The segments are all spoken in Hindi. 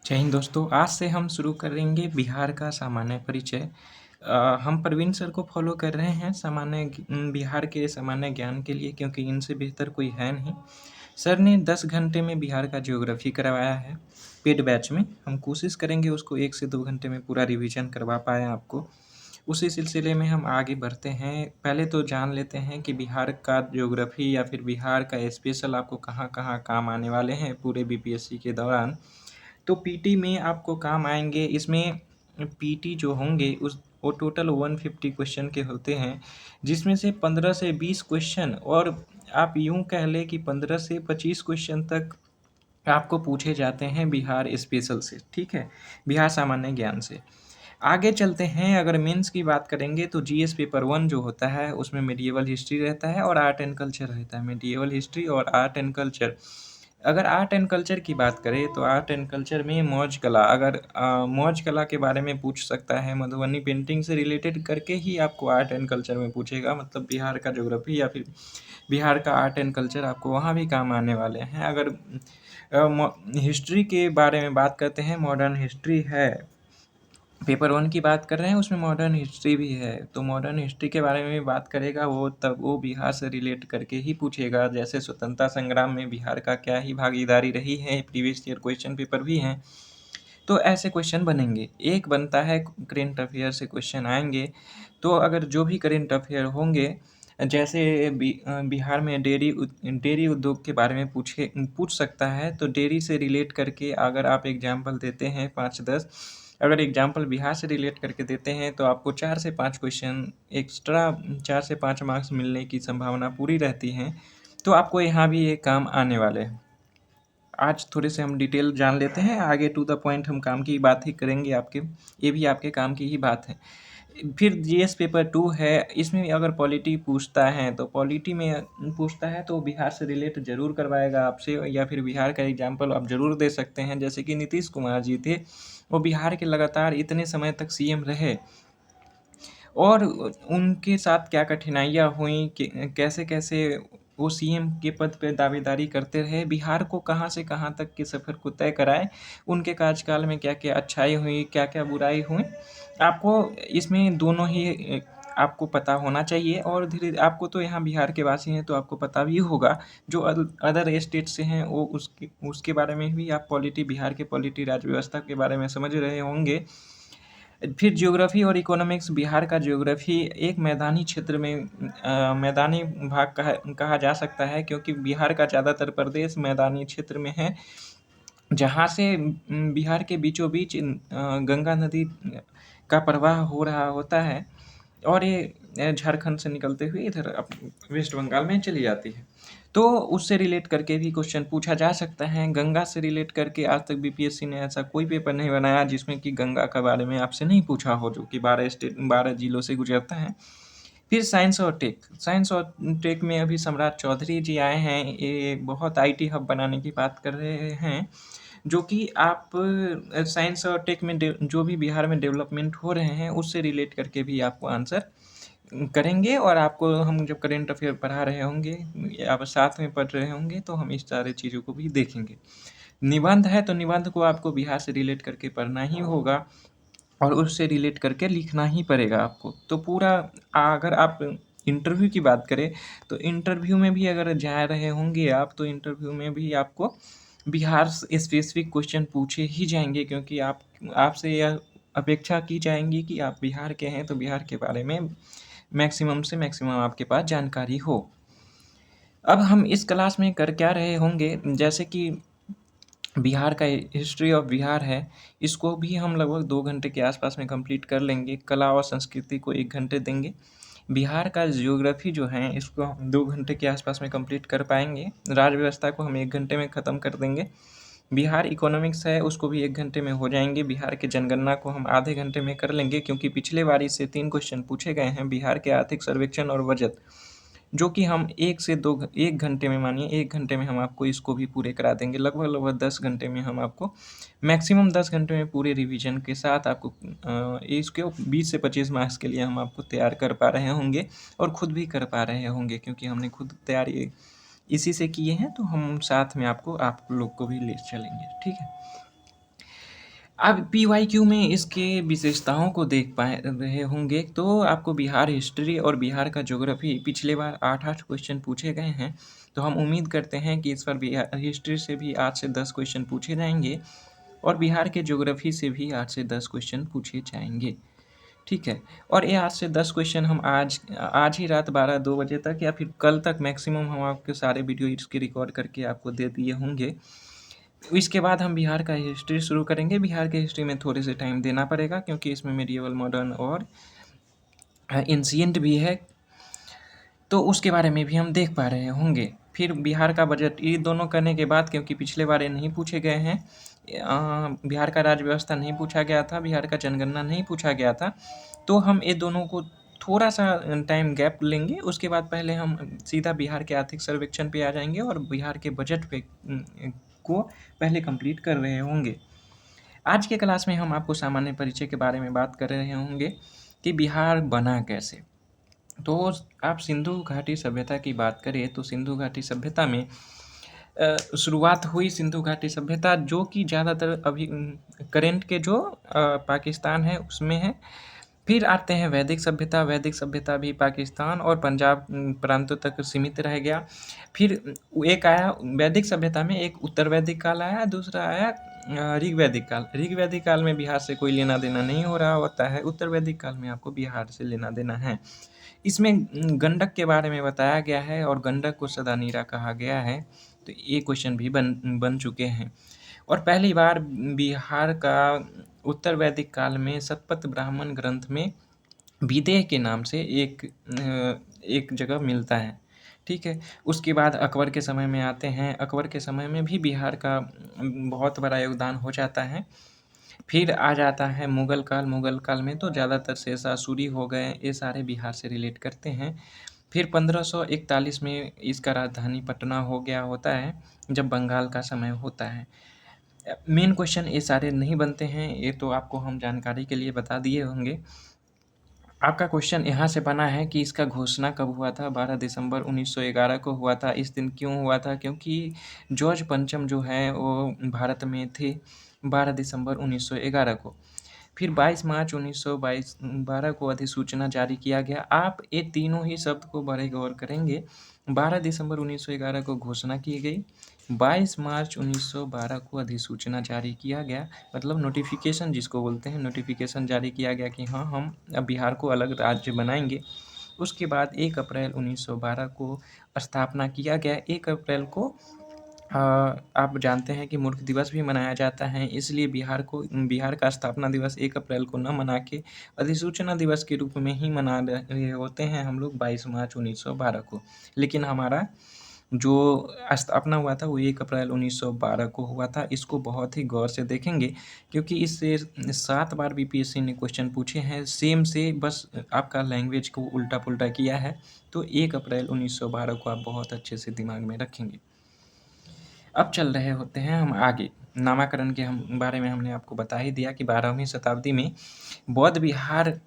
जय हिंद दोस्तों, आज से हम शुरू करेंगे बिहार का सामान्य परिचय। हम प्रवीण सर को फॉलो कर रहे हैं बिहार के सामान्य ज्ञान के लिए, क्योंकि इनसे बेहतर कोई है नहीं। सर ने 10 घंटे में बिहार का ज्योग्राफी करवाया है पेड बैच में। हम कोशिश करेंगे उसको 1 से 2 घंटे में पूरा रिवीजन करवा पाएँ आपको। उसी सिलसिले में हम आगे बढ़ते हैं। पहले तो जान लेते हैं कि बिहार का ज्योग्राफी या फिर बिहार का स्पेशल आपको कहाँ-कहाँ काम आने वाले हैं पूरे बीपीएससी के दौरान। तो पीटी में आपको काम आएँगे। इसमें पीटी जो होंगे वो टोटल 150 क्वेश्चन के होते हैं, जिसमें से 15 से 20 क्वेश्चन, और आप यूँ कह लें कि 15 से 25 क्वेश्चन तक आपको पूछे जाते हैं बिहार स्पेशल से, ठीक है? बिहार सामान्य ज्ञान से। आगे चलते हैं, अगर मेंस की बात करेंगे तो जीएस पेपर 1 जो होता है उसमें मेडिएवल हिस्ट्री रहता है और आर्ट एंड कल्चर रहता है। मेडिएवल हिस्ट्री और आर्ट एंड कल्चर। अगर आर्ट एंड कल्चर की बात करें तो आर्ट एंड कल्चर में मौज कला, अगर मौज कला के बारे में पूछ सकता है, मधुबनी पेंटिंग से रिलेटेड करके ही आपको आर्ट एंड कल्चर में पूछेगा। मतलब बिहार का ज्योग्राफी या फिर बिहार का आर्ट एंड कल्चर आपको वहाँ भी काम आने वाले हैं। अगर हिस्ट्री के बारे में बात करते हैं, मॉडर्न हिस्ट्री है, पेपर 1 की बात कर रहे हैं, उसमें मॉडर्न हिस्ट्री भी है। तो मॉडर्न हिस्ट्री के बारे में भी बात करेगा वो बिहार से रिलेट करके ही पूछेगा। जैसे स्वतंत्रता संग्राम में बिहार का क्या ही भागीदारी रही है, प्रीवियस ईयर क्वेश्चन पेपर भी हैं। तो ऐसे क्वेश्चन बनेंगे। एक बनता है करेंट अफेयर से क्वेश्चन आएंगे। तो अगर जो भी करेंट अफेयर होंगे, जैसे बिहार में डेयरी उद्योग के बारे में पूछ सकता है, तो डेयरी से रिलेट करके अगर आप एग्जाम्पल देते हैं 5-10, अगर एग्जाम्पल बिहार से रिलेट करके देते हैं तो आपको 4 से 5 क्वेश्चन एक्स्ट्रा, 4 से 5 मार्क्स मिलने की संभावना पूरी रहती है। तो आपको यहाँ भी ये काम आने वाले हैं। आज थोड़े से हम डिटेल जान लेते हैं, आगे टू द पॉइंट हम काम की बात ही करेंगे आपके, ये भी आपके काम की ही बात है। फिर जीएस पेपर 2 है, इसमें भी अगर पॉलिटी पूछता है तो पॉलिटी में पूछता है तो बिहार से रिलेट ज़रूर करवाएगा आपसे, या फिर बिहार का एग्जाम्पल आप ज़रूर दे सकते हैं। जैसे कि नीतीश कुमार जी थे, वो बिहार के लगातार इतने समय तक सीएम रहे, और उनके साथ क्या कठिनाइयाँ हुई, कैसे-कैसे वो सीएम के पद पे दावेदारी करते रहे, बिहार को कहाँ से कहाँ तक के सफ़र को तय कराए, उनके कार्यकाल में क्या-क्या अच्छाई हुई, क्या-क्या बुराई हुई, आपको इसमें दोनों ही आपको पता होना चाहिए। और धीरे आपको तो यहाँ बिहार के वासी हैं तो आपको पता भी होगा। जो अदर स्टेट से हैं वो उसके बारे में भी आप बिहार के पॉलिटी राज्य व्यवस्था के बारे में समझ रहे होंगे। फिर ज्योग्राफी और इकोनॉमिक्स। बिहार का ज्योग्राफी एक मैदानी क्षेत्र में मैदानी भाग कहा जा सकता है, क्योंकि बिहार का ज़्यादातर प्रदेश मैदानी क्षेत्र में है, जहाँ से बिहार के बीचों बीच गंगा नदी का प्रवाह हो रहा होता है, और ये झारखंड से निकलते हुए इधर वेस्ट बंगाल में चली जाती है। तो उससे रिलेट करके भी क्वेश्चन पूछा जा सकता है। गंगा से रिलेट करके आज तक बीपीएससी ने ऐसा कोई पेपर नहीं बनाया जिसमें कि गंगा के बारे में आपसे नहीं पूछा हो, जो कि 12 जिलों से गुजरता है। फिर साइंस और टेक। साइंस और टेक में अभी सम्राट चौधरी जी आए हैं, ये बहुत आईटी हब बनाने की बात कर रहे हैं, जो कि आप साइंस और टेक में जो भी बिहार में डेवलपमेंट हो रहे हैं उससे रिलेट करके भी आपको आंसर करेंगे। और आपको हम जब करेंट अफेयर पढ़ा रहे होंगे या आप साथ में पढ़ रहे होंगे तो हम इस सारे चीज़ों को भी देखेंगे। निबंध है तो निबंध को आपको बिहार से रिलेट करके पढ़ना ही होगा, और उससे रिलेट करके लिखना ही पड़ेगा आपको। तो पूरा, अगर आप इंटरव्यू की बात करें तो इंटरव्यू में भी अगर जा रहे होंगे आप, तो इंटरव्यू में भी आपको बिहार स्पेसिफिक क्वेश्चन पूछे ही जाएंगे, क्योंकि आपसे यह अपेक्षा की जाएंगी कि आप बिहार के हैं, तो बिहार के बारे में मैक्सिमम से मैक्सिमम आपके पास जानकारी हो। अब हम इस क्लास में कर क्या रहे होंगे, जैसे कि बिहार का हिस्ट्री ऑफ बिहार है, इसको भी हम लगभग 2 घंटे के आसपास में कंप्लीट कर लेंगे। कला और संस्कृति को 1 घंटे देंगे। बिहार का ज्योग्राफी जो है इसको हम 2 घंटे के आसपास में कंप्लीट कर पाएंगे। राज्य व्यवस्था को हम 1 घंटे में ख़त्म कर देंगे। बिहार इकोनॉमिक्स है उसको भी 1 घंटे में हो जाएंगे। बिहार के जनगणना को हम आधे घंटे में कर लेंगे, क्योंकि पिछले बारी से 3 क्वेश्चन पूछे गए हैं बिहार के आर्थिक सर्वेक्षण और बजट, जो कि हम 1 घंटे में, मानिए 1 घंटे में हम आपको इसको भी पूरे करा देंगे। लगभग 10 घंटे में हम आपको, मैक्सिमम 10 घंटे में पूरे रिवीजन के साथ आपको इसके 20 से 25 मार्क्स के लिए हम आपको तैयार कर पा रहे होंगे, और खुद भी कर पा रहे होंगे, क्योंकि हमने खुद तैयारी इसी से किए हैं। तो हम साथ में आप लोग को भी ले चलेंगे, ठीक है। आप पीवाईक्यू में इसके विशेषताओं को देख पाए रहे होंगे, तो आपको बिहार हिस्ट्री और बिहार का ज्योग्राफी पिछले बार 8-8 क्वेश्चन पूछे गए हैं। तो हम उम्मीद करते हैं कि इस बार बिहार हिस्ट्री से भी 8 से 10 क्वेश्चन पूछे जाएंगे और बिहार के ज्योग्राफी से भी 8 से 10 क्वेश्चन पूछे जाएंगे। ठीक है। और ये 8 से 10 क्वेश्चन हम आज ही रात 12-2 बजे तक या फिर कल तक मैक्सिमम हम आपके सारे वीडियो इसके रिकॉर्ड करके आपको दे दिए होंगे। इसके बाद हम बिहार का हिस्ट्री शुरू करेंगे। बिहार के हिस्ट्री में थोड़े से टाइम देना पड़ेगा क्योंकि इसमें मेडिएवल, मॉडर्न और एंशिएंट भी है, तो उसके बारे में भी हम देख पा रहे होंगे। फिर बिहार का बजट, ये दोनों करने के बाद, क्योंकि पिछले बार ये नहीं पूछे गए हैं, बिहार का राज्य व्यवस्था नहीं पूछा गया था, बिहार का जनगणना नहीं पूछा गया था, तो हम ये दोनों को थोड़ा सा टाइम गैप लेंगे। उसके बाद पहले हम सीधा बिहार के आर्थिक सर्वेक्षण पे आ जाएंगे और बिहार के बजट पे को पहले कंप्लीट कर रहे होंगे। आज के क्लास में हम आपको सामान्य परिचय के बारे में बात कर रहे होंगे कि बिहार बना कैसे। तो आप सिंधु घाटी सभ्यता की बात करें तो सिंधु घाटी सभ्यता में शुरुआत हुई। सिंधु घाटी सभ्यता जो कि ज़्यादातर अभी करेंट के जो पाकिस्तान है उसमें है। फिर आते हैं वैदिक सभ्यता। वैदिक सभ्यता भी पाकिस्तान और पंजाब प्रांतों तक सीमित रह गया। फिर एक आया वैदिक सभ्यता में, एक उत्तर वैदिक काल आया, दूसरा आया ऋग वैदिक काल। ऋग वैदिक काल में बिहार से कोई लेना देना नहीं हो रहा होता है, उत्तर वैदिक काल में आपको बिहार से लेना देना है। इसमें गंडक के बारे में बताया गया है और गंडक को सदा नीरा कहा गया है, तो ये क्वेश्चन भी बन चुके हैं। और पहली बार बिहार का उत्तर वैदिक काल में शतपथ ब्राह्मण ग्रंथ में विदेह के नाम से एक जगह मिलता है। ठीक है। उसके बाद अकबर के समय में आते हैं। अकबर के समय में भी बिहार का बहुत बड़ा योगदान हो जाता है। फिर आ जाता है मुगल काल। मुगल काल में तो ज़्यादातर शेषा सूरी हो गए, ये सारे बिहार से रिलेट करते हैं। फिर 1541 में इसका राजधानी पटना हो गया होता है, जब बंगाल का समय होता है। मेन क्वेश्चन ये सारे नहीं बनते हैं, ये तो आपको हम जानकारी के लिए बता दिए होंगे। आपका क्वेश्चन यहाँ से बना है कि इसका घोषणा कब हुआ था? 12 दिसंबर 1911 को हुआ था। इस दिन क्यों हुआ था? क्योंकि जॉर्ज पंचम जो है वो भारत में थे 12 दिसंबर 1911 को। फिर 22 मार्च 1912 को अधिसूचना जारी किया गया। आप ये तीनों ही शब्द को बड़े गौर करेंगे। 12 दिसंबर 1911 को घोषणा की गई, 22 मार्च 1912 को अधिसूचना जारी किया गया, मतलब नोटिफिकेशन जिसको बोलते हैं, नोटिफिकेशन जारी किया गया कि हाँ, हम अब बिहार को अलग राज्य बनाएंगे। उसके बाद 1 अप्रैल 1912 को स्थापना किया गया। 1 अप्रैल को आप जानते हैं कि मूर्ख दिवस भी मनाया जाता है, इसलिए बिहार का स्थापना दिवस 1 अप्रैल को न मना के अधिसूचना दिवस के रूप में ही मना रहे होते हैं हम लोग 22 मार्च 1912 को। लेकिन हमारा जो स्थापना हुआ था वो 1 अप्रैल 1912 को हुआ था। इसको बहुत ही गौर से देखेंगे क्योंकि इससे 7 बार बीपीएससी ने क्वेश्चन पूछे हैं सेम से, बस आपका लैंग्वेज को उल्टा पुल्टा किया है। तो 1 अप्रैल 1912 को आप बहुत अच्छे से दिमाग में रखेंगे। अब चल रहे होते हैं हम आगे। नामाकरण के बारे में हमने आपको बता ही दिया कि 12वीं शताब्दी में बौद्ध विहार।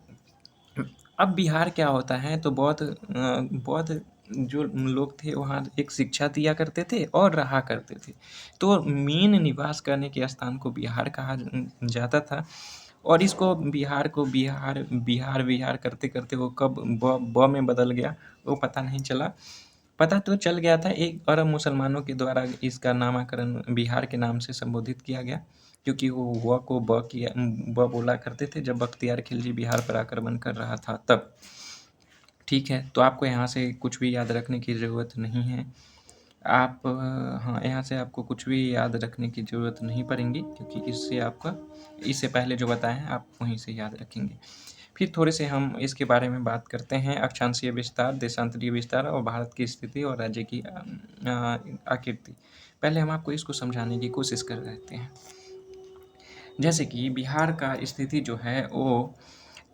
अब बिहार क्या होता है, तो बौद्ध जो लोग थे वहाँ एक शिक्षा दिया करते थे और रहा करते थे, तो मेन निवास करने के स्थान को बिहार कहा जाता था। और इसको बिहार को बिहार करते करते वो कब ब में बदल गया वो पता नहीं चला। पता तो चल गया था, एक अरब मुसलमानों के द्वारा इसका नामकरण बिहार के नाम से संबोधित किया गया, क्योंकि वो व को ब बोला करते थे जब बख्तियार खिलजी बिहार पर आक्रमण कर रहा था तब। ठीक है, तो आपको यहाँ से कुछ भी याद रखने की ज़रूरत नहीं है। आप हाँ, यहाँ से आपको कुछ भी याद रखने की ज़रूरत नहीं पड़ेगी, क्योंकि इससे पहले जो बताए हैं आप वहीं से याद रखेंगे। फिर थोड़े से हम इसके बारे में बात करते हैं, अक्षांशीय विस्तार, देशांतरीय विस्तार और भारत की स्थिति और राज्य की आकृति। पहले हम आपको इसको समझाने की कोशिश कर रहे हैं। जैसे कि बिहार का स्थिति जो है वो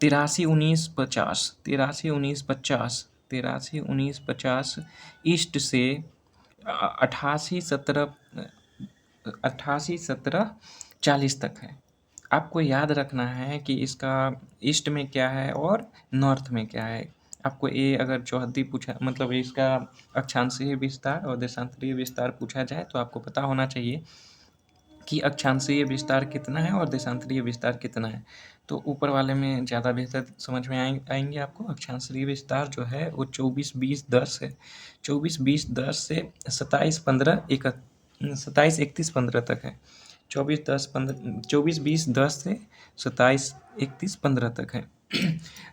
83-19-50 ईस्ट से 88-17-40 तक है। आपको याद रखना है कि इसका ईस्ट में क्या है और नॉर्थ में क्या है। आपको ये अगर चौहद्दी पूछा, मतलब इसका अक्षांशीय विस्तार और देशांतरीय विस्तार पूछा जाए तो आपको पता होना चाहिए कि अक्षांशीय विस्तार कितना है और देशांतरीय विस्तार कितना है। तो ऊपर वाले में ज़्यादा बेहतर समझ में आएंगे आपको। अक्षांशीय विस्तार जो है वो 24-20-10 है। 24-20-10 से 27-31-15 तक है। 24-20-10 से 27-31-15 तक है।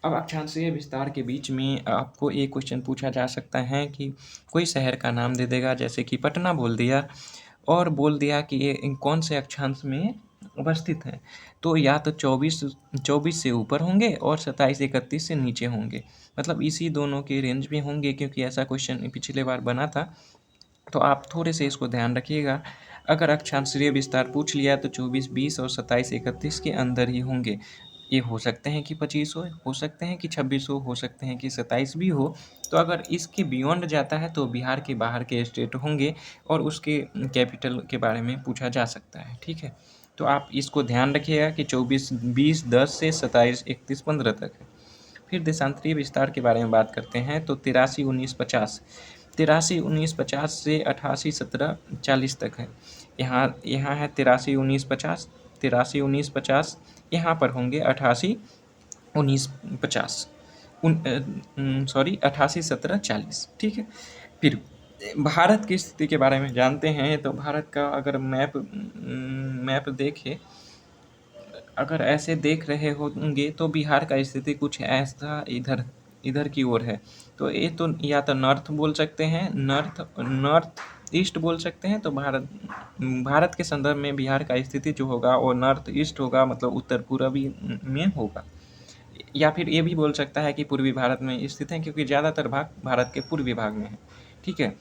अब अक्षांशीय विस्तार के बीच में आपको एक क्वेश्चन पूछा जा सकता है कि कोई शहर का नाम दे देगा, जैसे कि पटना बोल दिया और बोल दिया कि ये कौन से अक्षांश में अवस्थित है। तो या तो 24 से ऊपर होंगे और 27-31 से नीचे होंगे, मतलब इसी दोनों के रेंज में होंगे, क्योंकि ऐसा क्वेश्चन पिछले बार बना था। तो आप थोड़े से इसको ध्यान रखिएगा। अगर अक्षांशीय विस्तार पूछ लिया तो 24-20 और 27-31 के अंदर ही होंगे। ये हो सकते हैं कि 25 हो सकते हैं कि 26 हो सकते हैं कि 27 भी हो। तो अगर इसके बियॉन्ड जाता है तो बिहार के बाहर के स्टेट होंगे और उसके कैपिटल के बारे में पूछा जा सकता है। ठीक है, तो आप इसको ध्यान रखिएगा कि 24-20-10 से 27-31-15 तक है। फिर देशांतरीय विस्तार के बारे में बात करते हैं तो 83-19-50, 83-19-50 से 88-17-40 तक है। यहाँ है 83-19-50, 83-19-50, यहाँ पर होंगे 88-19-50, 88-17-40। ठीक है, फिर भारत की स्थिति के बारे में जानते हैं। तो भारत का अगर मैप देखें, अगर ऐसे देख रहे होंगे तो बिहार का स्थिति कुछ ऐसा इधर की ओर है। तो ये तो या तो नॉर्थ बोल सकते हैं, नॉर्थ ईस्ट बोल सकते हैं। तो भारत के संदर्भ में बिहार का स्थिति जो होगा वो नॉर्थ ईस्ट होगा, मतलब उत्तर पूर्वी में होगा। या फिर ये भी बोल सकता है कि पूर्वी भारत में स्थित है, क्योंकि ज़्यादातर भाग भारत के पूर्वी भाग में है। ठीक है,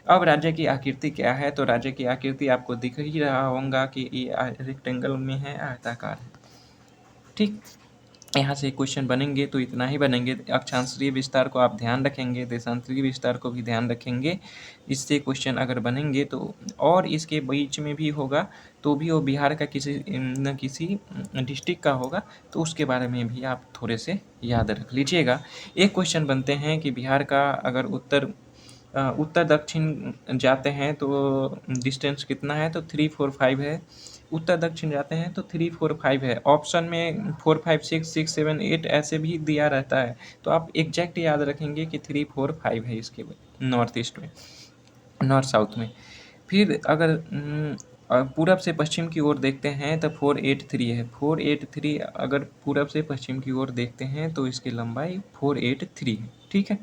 अब राज्य की आकृति क्या है। तो राज्य की आकृति आपको दिख ही रहा होगा कि ये रेक्टेंगल में है, आयताकार है। ठीक, यहाँ से क्वेश्चन बनेंगे तो इतना ही बनेंगे। अक्षांशीय विस्तार को आप ध्यान रखेंगे, देशांतरीय विस्तार को भी ध्यान रखेंगे। इससे क्वेश्चन अगर बनेंगे तो, और इसके बीच में भी होगा तो भी वो बिहार का किसी न किसी डिस्ट्रिक्ट का होगा, तो उसके बारे में भी आप थोड़े से याद रख लीजिएगा। एक क्वेश्चन बनते हैं कि बिहार का अगर उत्तर दक्षिण जाते हैं तो डिस्टेंस कितना है। तो 3, 4, 5 है। उत्तर दक्षिण जाते हैं तो 3, 4, 5 है। ऑप्शन में 4, 5, 6, 6, 7, 8 ऐसे भी दिया रहता है। तो आप एग्जैक्ट याद रखेंगे कि 3, 4, 5 है इसके नॉर्थ ईस्ट में, नॉर्थ साउथ में। फिर अगर पूरब से पश्चिम की ओर देखते हैं तो 483 है। 483 अगर पूरब से पश्चिम की ओर देखते हैं तो इसकी लंबाई 483 है। ठीक है,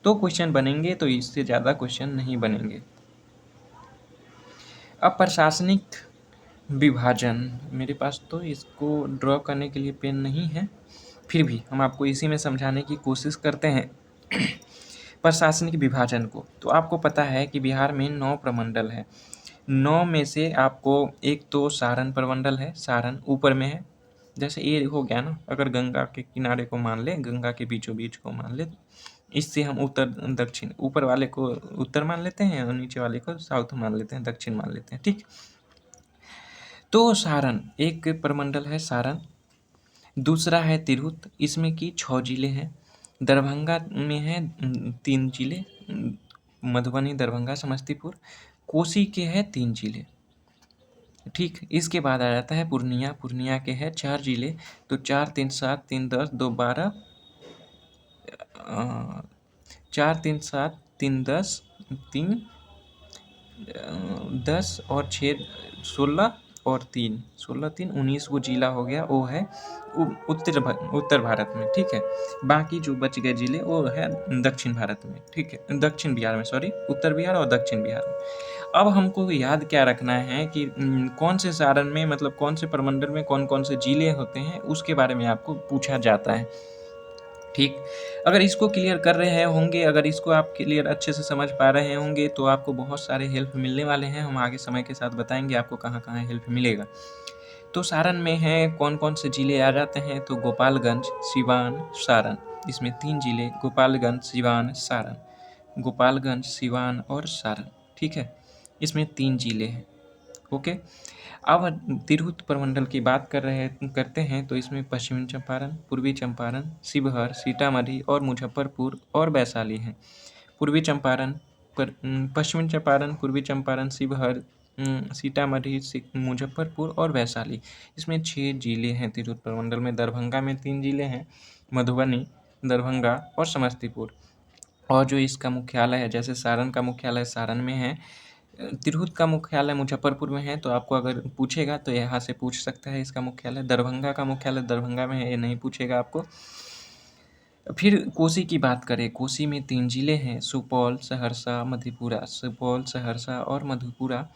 तो क्वेश्चन बनेंगे, तो इससे ज़्यादा क्वेश्चन नहीं बनेंगे। अब प्रशासनिक विभाजन, मेरे पास तो इसको ड्रॉ करने के लिए पेन नहीं है, फिर भी हम आपको इसी में समझाने की कोशिश करते हैं। प्रशासनिक विभाजन को तो आपको पता है कि बिहार में 9 प्रमंडल है। 9 में से आपको एक तो सारण प्रमंडल है, सारण ऊपर में है। जैसे ये हो गया ना, अगर गंगा के किनारे को मान ले, गंगा के बीचों बीच को मान ले, इससे हम उत्तर दक्षिण, ऊपर वाले को उत्तर मान लेते हैं और नीचे वाले को साउथ मान लेते हैं, दक्षिण मान लेते हैं। ठीक, तो सारण एक प्रमंडल है, सारण। दूसरा है तिरहुत, इसमें की 6 जिले हैं। दरभंगा में है 3 जिले, मधुबनी, दरभंगा, समस्तीपुर। कोसी के है 3 जिले। ठीक, इसके बाद आ जाता है पूर्णिया, पूर्णिया के है 4 जिले। तो 4, 3, 7, 3, 10, 2, 12, 4, 3, 7, 3, 10, 3, 10 और 6, 16 और 3, 16, 3, 19 वो जिला हो गया, वो है उत्तर भारत में। ठीक है, बाकी जो बच गए जिले वो है दक्षिण भारत में। ठीक है, दक्षिण बिहार में, सॉरी, उत्तर बिहार और दक्षिण बिहार में। अब हमको याद क्या रखना है कि कौन से सारण में, मतलब कौन से प्रमंडल में कौन कौन से जिले होते हैं, उसके बारे में आपको पूछा जाता है। ठीक, अगर इसको क्लियर कर रहे होंगे, अगर इसको आप क्लियर अच्छे से समझ पा रहे होंगे तो आपको बहुत सारे हेल्प मिलने वाले हैं। हम आगे समय के साथ बताएंगे आपको कहाँ कहाँ हेल्प मिलेगा। तो सारण में है कौन कौन से जिले आ जाते हैं। तो गोपालगंज, सिवान, सारण, इसमें 3 जिले, गोपालगंज, सिवान, सारण। गोपालगंज, सिवान और सारण। ठीक है, इसमें 3 जिले हैं। ओके, अब तिरहुत प्रमंडल की बात करते हैं तो इसमें पश्चिमी चंपारण, पूर्वी चंपारण, शिवहर, सीतामढ़ी और मुजफ्फरपुर और वैशाली हैं। पूर्वी चंपारण, पश्चिमी चंपारण, पूर्वी चंपारण, शिवहर, सीतामढ़ी, मुजफ्फरपुर और वैशाली। इसमें 6 ज़िले हैं तिरहुत प्रमंडल में। दरभंगा में 3 ज़िले हैं, मधुबनी, दरभंगा और समस्तीपुर। और जो इसका मुख्यालय है, जैसे सारण का मुख्यालय सारण में है, तिरहुत का मुख्यालय मुजफ्फरपुर में है, तो आपको अगर पूछेगा तो यहाँ से पूछ सकता है इसका मुख्यालय। दरभंगा का मुख्यालय दरभंगा में है, ये नहीं पूछेगा आपको। फिर कोसी की बात करें, कोसी में 3 ज़िले हैं, सुपौल, सहरसा, मधेपुरा। सुपौल, सहरसा और मधेपुरा।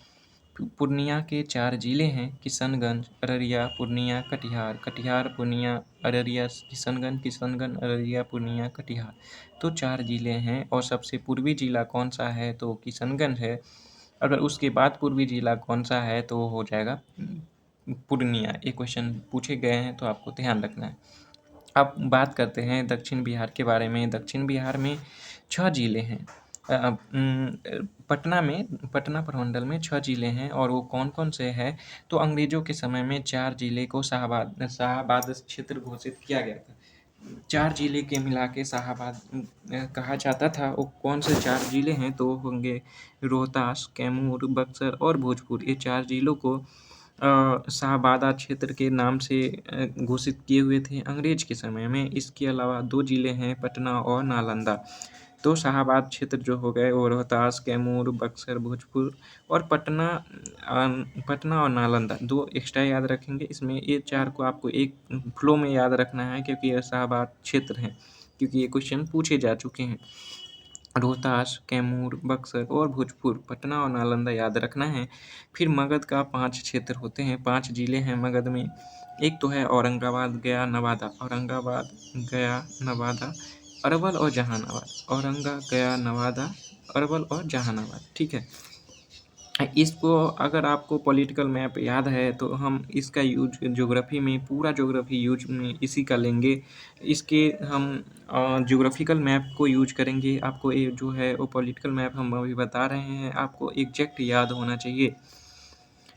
पूर्णिया के 4 ज़िले हैं, किशनगंज, अररिया, पूर्णिया, कटिहार। कटिहार, पूर्णिया, अररिया, किशनगंज, किशनगंज, अररिया, पूर्णिया, कटिहार। तो 4 ज़िले हैं। और सबसे पूर्वी ज़िला कौन सा है, तो किशनगंज है। अगर उसके बाद पूर्वी ज़िला कौन सा है, तो वो हो जाएगा पूर्णिया। ये क्वेश्चन पूछे गए हैं, तो आपको ध्यान रखना है। अब बात करते हैं दक्षिण बिहार के बारे में। दक्षिण बिहार में 6 ज़िले हैं। पटना प्रमंडल में 6 ज़िले हैं, और वो कौन-कौन से हैं, तो अंग्रेज़ों के समय में 4 ज़िले को शाहाबाद क्षेत्र घोषित किया गया था। 4 ज़िले के मिला के शाहाबाद कहा जाता था। वो कौन से 4 ज़िले हैं, तो होंगे रोहतास, कैमूर, बक्सर और भोजपुर। ये 4 ज़िलों को शाहबादा क्षेत्र के नाम से घोषित किए हुए थे अंग्रेज के समय में। इसके अलावा 2 ज़िले हैं, पटना और नालंदा। तो शाहाबाद क्षेत्र जो हो गए, वो रोहतास, कैमूर, बक्सर, भोजपुर और पटना और नालंदा 2 एक्स्ट्रा याद रखेंगे। इसमें ये 4 को आपको एक फ्लो में याद रखना है, क्योंकि ये शाहाबाद क्षेत्र हैं, क्योंकि ये क्वेश्चन पूछे जा चुके हैं। रोहतास, कैमूर, बक्सर और भोजपुर, पटना और नालंदा याद रखना है। फिर मगध का 5 क्षेत्र होते हैं, 5 ज़िले हैं मगध में। एक तो है औरंगाबाद, गया, नवादा। औरंगाबाद, गया, नवादा, अरवल और जहानाबाद। गया, नवादा, अरवल और जहानाबाद। ठीक है। इसको अगर आपको पॉलिटिकल मैप याद है, तो हम इसका यूज ज्योग्राफी में, पूरा ज्योग्राफी यूज में इसी का लेंगे। इसके हम ज्योग्राफिकल मैप को यूज करेंगे। आपको ये जो है वो पॉलिटिकल मैप हम अभी बता रहे हैं, आपको एग्जैक्ट याद होना चाहिए।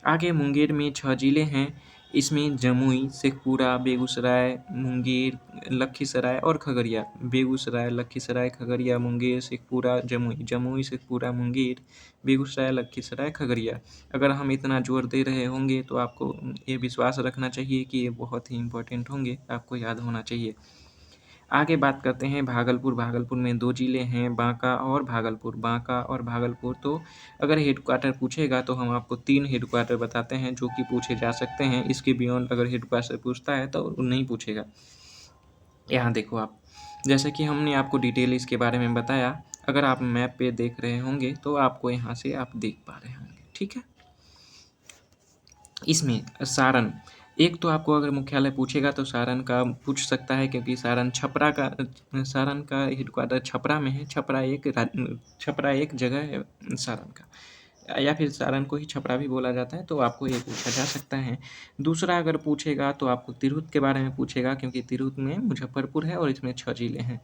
आगे मुंगेर में 6 ज़िले हैं। इसमें जमुई, शेखपुरा, बेगूसराय, मुंगेर, लखीसराय और खगड़िया। बेगूसराय, लखीसराय, खगड़िया, मुंगेर, शेखपुरा, जमुई। जमुई, शेखपुरा, मुंगेर, बेगूसराय, लखीसराय, खगड़िया। अगर हम इतना जोर दे रहे होंगे, तो आपको ये विश्वास रखना चाहिए कि ये बहुत ही इम्पोर्टेंट होंगे, आपको याद होना चाहिए। आगे बात करते हैं भागलपुर। भागलपुर में 2 ज़िले हैं, बांका और भागलपुर। बांका और भागलपुर। तो अगर हेडक्वार्टर पूछेगा, तो हम आपको 3 हेडक्वार्टर बताते हैं, जो कि पूछे जा सकते हैं। इसके बियॉन्ड अगर हेडक्वार्टर पूछता है, तो नहीं पूछेगा। यहाँ देखो आप, जैसे कि हमने आपको डिटेल इसके बारे में बताया। अगर आप मैप पे देख रहे होंगे, तो आपको यहाँ से आप देख पा रहे होंगे। ठीक है। इसमें सारण, एक तो आपको अगर मुख्यालय पूछेगा, तो सारण का पूछ सकता है, क्योंकि सारण का हेडक्वार्टर छपरा में है। छपरा एक जगह है सारण का, या फिर सारण को ही छपरा भी बोला जाता है, तो आपको ये पूछा जा सकता है। दूसरा अगर पूछेगा, तो आपको तिरहुत के बारे में पूछेगा, क्योंकि तिरहुत में मुजफ्फरपुर है और इसमें 6 ज़िले हैं।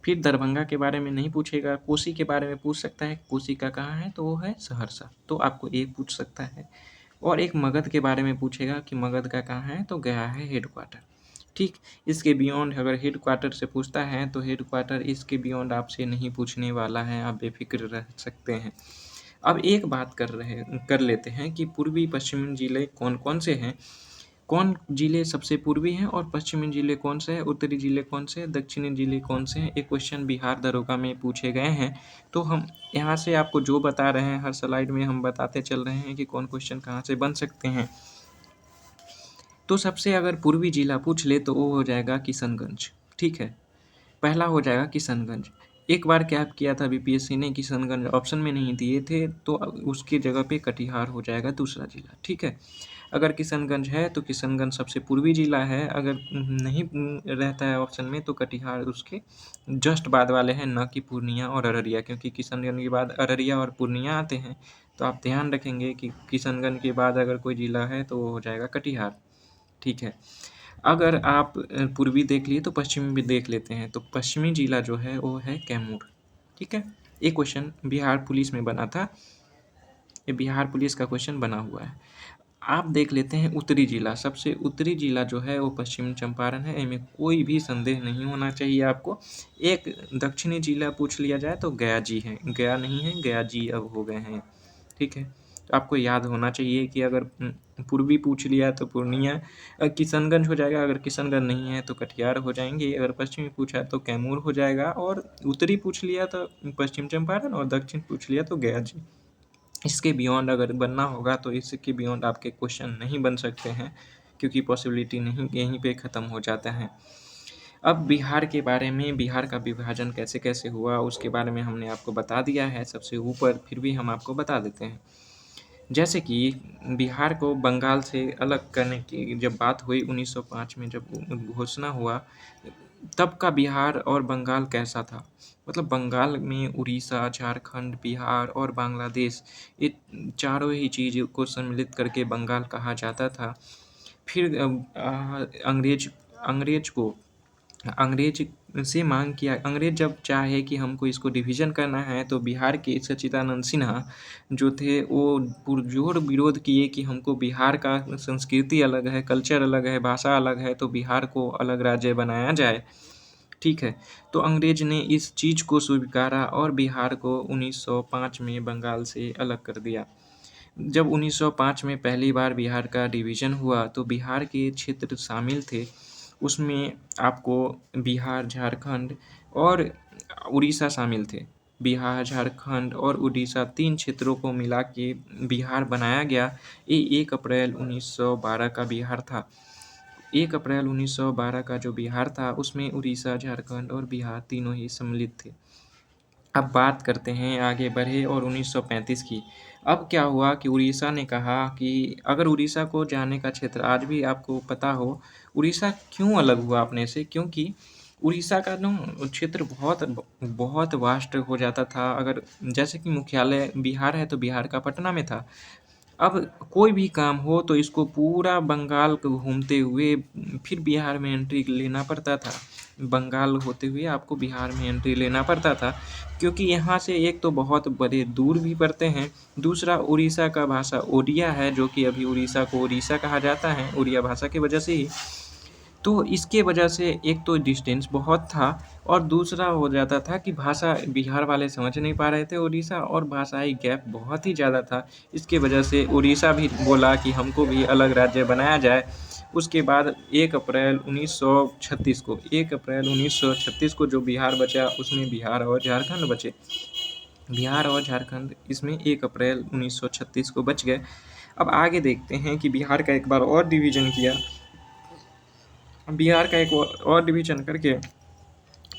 फिर दरभंगा के बारे में नहीं पूछेगा। कोसी के बारे में पूछ सकता है, कोसी का कहाँ है, तो वो है सहरसा। तो आपको ये पूछ सकता है। और एक मगध के बारे में पूछेगा कि मगध का कहाँ है, तो गया है हेडक्वार्टर। ठीक। इसके बियॉन्ड अगर हेडक्वार्टर से पूछता है, तो हेडक्वार्टर इसके बियॉन्ड आपसे नहीं पूछने वाला है, आप बेफिक्र रह सकते हैं। अब एक बात कर लेते हैं कि पूर्वी पश्चिमी ज़िले कौन-कौन से हैं। कौन ज़िले सबसे पूर्वी हैं और पश्चिमी ज़िले कौन से हैं, उत्तरी ज़िले कौन से हैं, दक्षिणी ज़िले कौन से हैं। ये क्वेश्चन बिहार दरोगा में पूछे गए हैं। तो हम यहाँ से आपको जो बता रहे हैं, हर स्लाइड में हम बताते चल रहे हैं कि कौन क्वेश्चन कहाँ से बन सकते हैं। तो सबसे अगर पूर्वी ज़िला पूछ ले, तो वो हो जाएगा किशनगंज। ठीक है। पहला हो जाएगा किशनगंज। एक बार क्या किया था बीपीएससी ने, किशनगंज ऑप्शन में नहीं दिए थे, तो उसकी जगह पे कटिहार हो जाएगा दूसरा ज़िला। ठीक है। अगर किशनगंज है, तो किशनगंज सबसे पूर्वी ज़िला है। अगर नहीं रहता है ऑप्शन में, तो कटिहार उसके जस्ट बाद वाले हैं, न कि पूर्णिया और अररिया, क्योंकि किशनगंज के बाद अररिया और पूर्णिया आते हैं। तो आप ध्यान रखेंगे कि किशनगंज के बाद अगर कोई ज़िला है, तो वो हो जाएगा कटिहार। ठीक है। अगर आप पूर्वी देख लिए, तो पश्चिमी भी देख लेते हैं। तो पश्चिमी ज़िला जो है, वो है कैमूर। ठीक है। ये क्वेश्चन बिहार पुलिस में बना था। ये बिहार पुलिस का क्वेश्चन बना हुआ है। आप देख लेते हैं उत्तरी ज़िला। सबसे उत्तरी ज़िला जो है, वो पश्चिम चंपारण है। इनमें कोई भी संदेह नहीं होना चाहिए आपको। एक दक्षिणी ज़िला पूछ लिया जाए, तो गया जी है। गया नहीं है, गया जी अब हो गए हैं। ठीक है। तो आपको याद होना चाहिए कि अगर पूर्वी पूछ लिया तो पूर्णिया, किशनगंज हो जाएगा, अगर किशनगंज नहीं है तो कटिहार हो जाएंगे, अगर पश्चिमी पूछा तो कैमूर हो जाएगा, और उत्तरी पूछ लिया तो पश्चिम चंपारण, और दक्षिण पूछ लिया तो गया जी। इसके बियॉन्ड अगर बनना होगा तो इसके बियॉन्ड आपके क्वेश्चन नहीं बन सकते हैं, क्योंकि पॉसिबिलिटी नहीं, यहीं पे ख़त्म हो जाता है। अब बिहार के बारे में, बिहार का विभाजन कैसे कैसे हुआ उसके बारे में हमने आपको बता दिया है सबसे ऊपर, फिर भी हम आपको बता देते हैं। जैसे कि बिहार को बंगाल से अलग करने की जब बात हुई 1905 में, जब घोषणा हुआ, तब का बिहार और बंगाल कैसा था। मतलब बंगाल में उड़ीसा, झारखंड, बिहार और बांग्लादेश, ये चारों ही चीज़ को सम्मिलित करके बंगाल कहा जाता था। फिर अंग्रेज को अंग्रेज से मांग किया, अंग्रेज जब चाहे कि हमको इसको डिवीज़न करना है, तो बिहार के सच्चिदानंद सिन्हा जो थे वो पुरजोर विरोध किए कि हमको बिहार का संस्कृति अलग है, कल्चर अलग है, भाषा अलग है, तो बिहार को अलग राज्य बनाया जाए। ठीक है, तो अंग्रेज ने इस चीज़ को स्वीकारा और बिहार को 1905 में बंगाल से अलग कर दिया। जब 1905 में पहली बार बिहार का डिवीज़न हुआ तो बिहार के क्षेत्र शामिल थे। उसमें आपको बिहार, झारखंड और उड़ीसा शामिल थे। बिहार, झारखंड और उड़ीसा 3 क्षेत्रों को मिला के बिहार बनाया गया। ये 1 अप्रैल 1912 का बिहार था। 1 अप्रैल 1912 का जो बिहार था उसमें उड़ीसा, झारखंड और बिहार तीनों ही सम्मिलित थे। अब बात करते हैं आगे बढ़े और 1935 की। अब क्या हुआ कि उड़ीसा ने कहा कि अगर उड़ीसा को जाने का क्षेत्र आज भी आपको पता हो, उड़ीसा क्यों अलग हुआ अपने से, क्योंकि उड़ीसा का ना क्षेत्र बहुत वास्ट हो जाता था। अगर जैसे कि मुख्यालय बिहार है तो बिहार का पटना में था। अब कोई भी काम हो तो इसको पूरा बंगाल को घूमते हुए फिर बिहार में एंट्री लेना पड़ता था। बंगाल होते हुए आपको बिहार में एंट्री लेना पड़ता था, क्योंकि यहाँ से एक तो बहुत बड़े दूर भी पड़ते हैं, दूसरा उड़ीसा का भाषा ओडिया है, जो कि अभी उड़ीसा को उड़ीसा कहा जाता है, उड़िया भाषा की वजह से ही। तो इसके वजह से एक तो डिस्टेंस बहुत था, और दूसरा हो जाता था कि भाषा बिहार वाले समझ नहीं पा रहे थे उड़ीसा, और भाषाई गैप बहुत ही ज़्यादा था। इसकी वजह से उड़ीसा भी बोला कि हमको भी अलग राज्य बनाया जाए। उसके बाद 1 अप्रैल 1936 को 1 अप्रैल 1936 को जो बिहार बचा उसमें बिहार और झारखंड बचे। बिहार और झारखंड इसमें 1 अप्रैल 1936 को बच गए। अब आगे देखते हैं कि बिहार का एक बार और डिवीज़न किया। बिहार का एक और डिवीज़न करके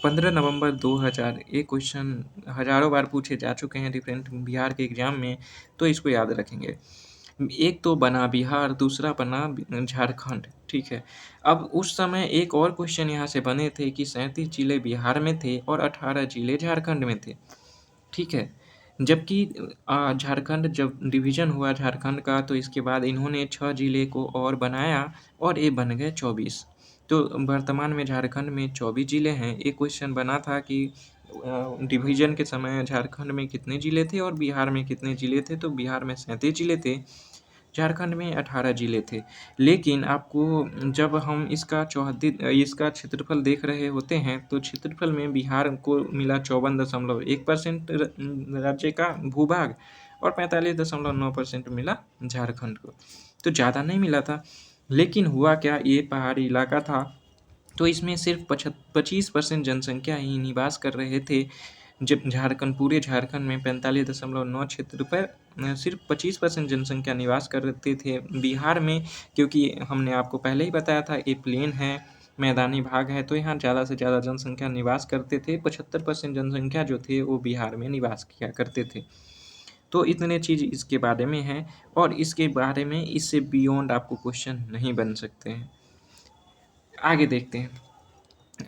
15 नवंबर 2000, ये क्वेश्चन हज़ारों बार पूछे जा चुके हैं डिफरेंट बिहार के एग्ज़ाम में, तो इसको याद रखेंगे। एक तो बना बिहार, दूसरा बना झारखंड, ठीक है। अब उस समय एक और क्वेश्चन यहाँ से बने थे कि 37 जिले बिहार में थे और 18 जिले झारखंड में थे, ठीक है। जबकि झारखंड जब डिवीज़न हुआ झारखंड का, तो इसके बाद इन्होंने 6 जिले को और बनाया और ये बन गए 24। तो वर्तमान में झारखंड में 24 जिले हैं। एक क्वेश्चन बना था कि डिवीज़न के समय झारखंड में कितने जिले थे और बिहार में कितने जिले थे, तो बिहार में 37 जिले थे, झारखंड में 18 जिले थे। लेकिन आपको जब हम इसका क्षेत्रफल देख रहे होते हैं, तो क्षेत्रफल में बिहार को मिला 54.1% राज्य का भूभाग, और 45.9% मिला झारखंड को। तो ज़्यादा नहीं मिला था। लेकिन हुआ क्या, ये पहाड़ी इलाका था, तो इसमें सिर्फ 25% जनसंख्या ही निवास कर रहे थे। जब पूरे झारखंड में 45.9 क्षेत्र पर सिर्फ 25% जनसंख्या निवास करते थे। बिहार में, क्योंकि हमने आपको पहले ही बताया था, ये प्लेन है, मैदानी भाग है, तो यहाँ ज़्यादा से ज़्यादा जनसंख्या निवास करते थे। 75% जनसंख्या जो थे वो बिहार में निवास किया करते थे। तो इतने चीज़ इसके बारे में है, और इसके बारे में इससे बियॉन्ड आपको क्वेश्चन नहीं बन सकते हैं। आगे देखते हैं।